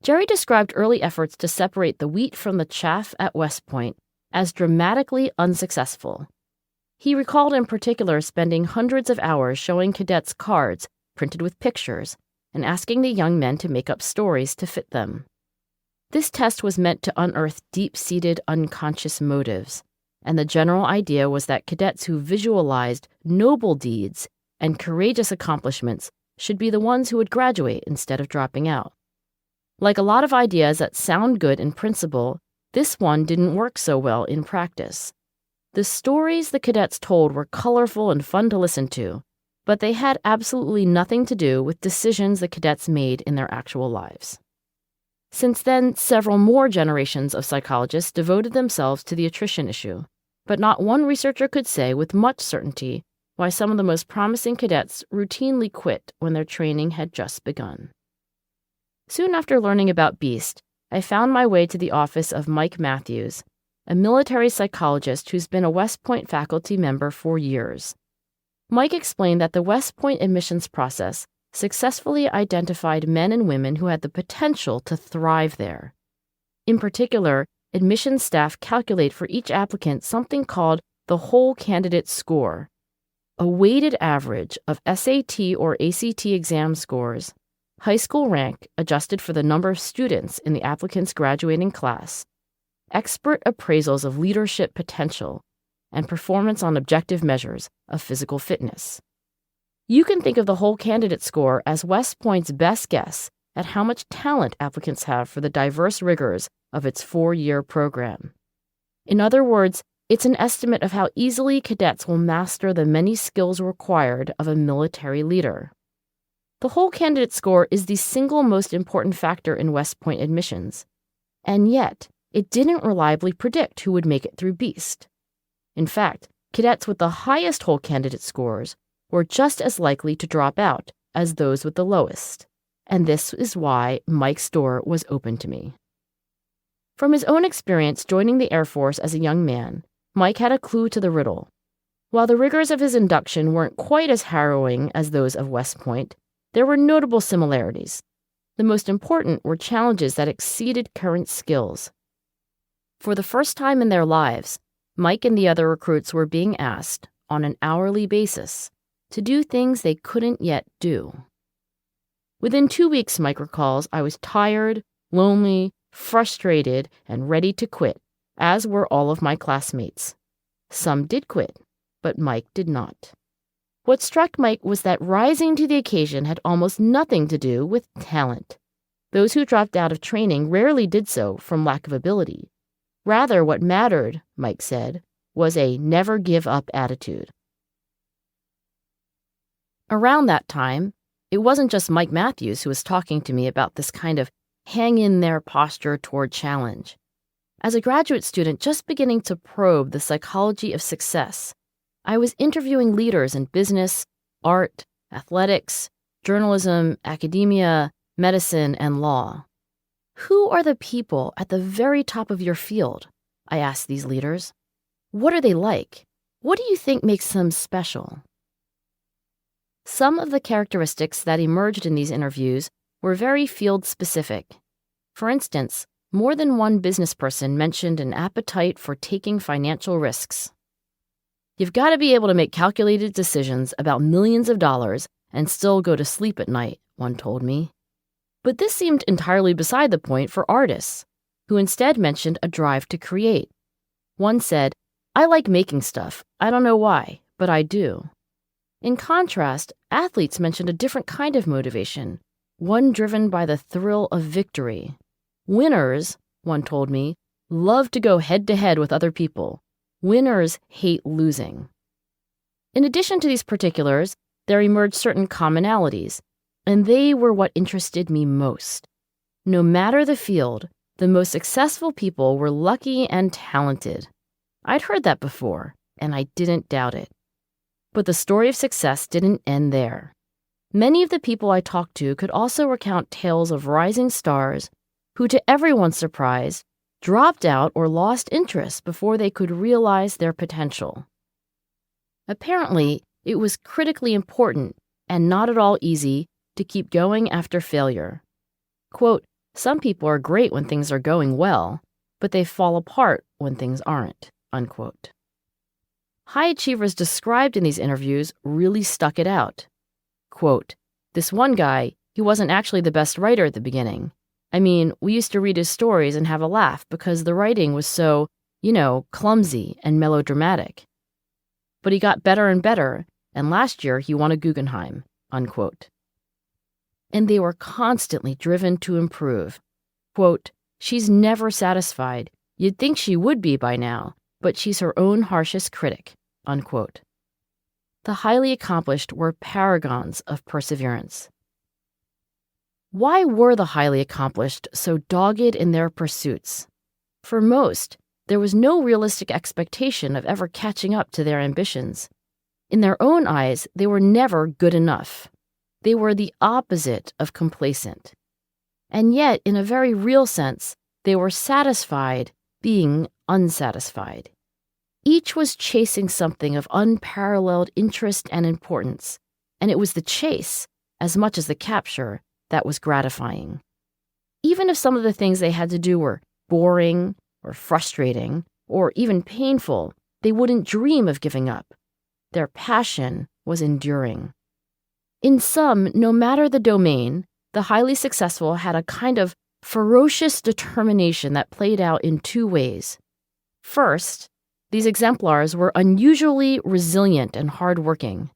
Jerry described early efforts to separate the wheat from the chaff at West Point as dramatically unsuccessful. He recalled in particular spending hundreds of hours showing cadets cards printed with pictures and asking the young men to make up stories to fit them. This test was meant to unearth deep-seated unconscious motives, and the general idea was that cadets who visualized noble deeds and courageous accomplishments should be the ones who would graduate instead of dropping out. Like a lot of ideas that sound good in principle, this one didn't work so well in practice. The stories the cadets told were colorful and fun to listen to, but they had absolutely nothing to do with decisions the cadets made in their actual lives. Since then, several more generations of psychologists devoted themselves to the attrition issue, but not one researcher could say with much certainty why some of the most promising cadets routinely quit when their training had just begun. Soon after learning about BEAST, I found my way to the office of Mike Matthews, a military psychologist who's been a West Point faculty member for years. Mike explained that the West Point admissions process successfully identified men and women who had the potential to thrive there. In particular, admissions staff calculate for each applicant something called the whole candidate score, a weighted average of SAT or ACT exam scores, high school rank adjusted for the number of students in the applicant's graduating class, expert appraisals of leadership potential, and performance on objective measures of physical fitness. You can think of the whole candidate score as West Point's best guess at how much talent applicants have for the diverse rigors of its 4-year program. In other words, it's an estimate of how easily cadets will master the many skills required of a military leader. The whole candidate score is the single most important factor in West Point admissions, and yet it didn't reliably predict who would make it through BEAST. In fact, cadets with the highest whole candidate scores were just as likely to drop out as those with the lowest, and this is why Mike's door was open to me. From his own experience joining the Air Force as a young man, Mike had a clue to the riddle. While the rigors of his induction weren't quite as harrowing as those of West Point, there were notable similarities. The most important were challenges that exceeded current skills. For the first time in their lives, Mike and the other recruits were being asked, on an hourly basis, to do things they couldn't yet do. Within 2 weeks, Mike recalls, I was tired, lonely, frustrated, and ready to quit, as were all of my classmates. Some did quit, but Mike did not. What struck Mike was that rising to the occasion had almost nothing to do with talent. Those who dropped out of training rarely did so from lack of ability. Rather, what mattered, Mike said, was a never-give-up attitude. Around that time, it wasn't just Mike Matthews who was talking to me about this kind of hang-in-there posture toward challenge. As a graduate student just beginning to probe the psychology of success, I was interviewing leaders in business, art, athletics, journalism, academia, medicine, and law. Who are the people at the very top of your field? I asked these leaders. What are they like? What do you think makes them special? Some of the characteristics that emerged in these interviews were very field-specific. For instance, more than one business person mentioned an appetite for taking financial risks. You've got to be able to make calculated decisions about millions of dollars and still go to sleep at night, one told me. But this seemed entirely beside the point for artists, who instead mentioned a drive to create. One said, I like making stuff. I don't know why, but I do. In contrast, athletes mentioned a different kind of motivation, one driven by the thrill of victory. Winners, one told me, love to go head-to-head with other people. Winners hate losing. In addition to these particulars, there emerged certain commonalities, and they were what interested me most. No matter the field, the most successful people were lucky and talented. I'd heard that before, and I didn't doubt it. But the story of success didn't end there. Many of the people I talked to could also recount tales of rising stars who, to everyone's surprise, dropped out or lost interest before they could realize their potential. Apparently, it was critically important and not at all easy to keep going after failure. Quote, Some people are great when things are going well, but they fall apart when things aren't, unquote. High achievers described in these interviews really stuck it out. Quote, "This one guy, he wasn't actually the best writer at the beginning. I mean, we used to read his stories and have a laugh because the writing was so, clumsy and melodramatic. But he got better and better, and last year he won a Guggenheim," unquote. And they were constantly driven to improve. Quote, "She's never satisfied. You'd think she would be by now, but she's her own harshest critic," unquote. The highly accomplished were paragons of perseverance. Why were the highly accomplished so dogged in their pursuits? For most, there was no realistic expectation of ever catching up to their ambitions. In their own eyes, they were never good enough. They were the opposite of complacent. And yet, in a very real sense, they were satisfied being unsatisfied. Each was chasing something of unparalleled interest and importance, and it was the chase, as much as the capture, that was gratifying. Even if some of the things they had to do were boring or frustrating or even painful, they wouldn't dream of giving up. Their passion was enduring. In sum, no matter the domain, the highly successful had a kind of ferocious determination that played out in two ways. First, these exemplars were unusually resilient and hardworking.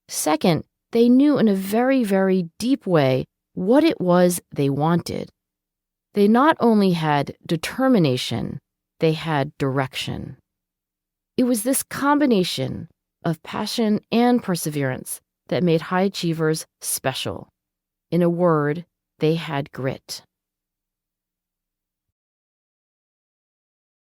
Second, they knew in a very, very deep way what it was they wanted. They not only had determination, they had direction. It was this combination of passion and perseverance that made high achievers special. In a word, they had grit.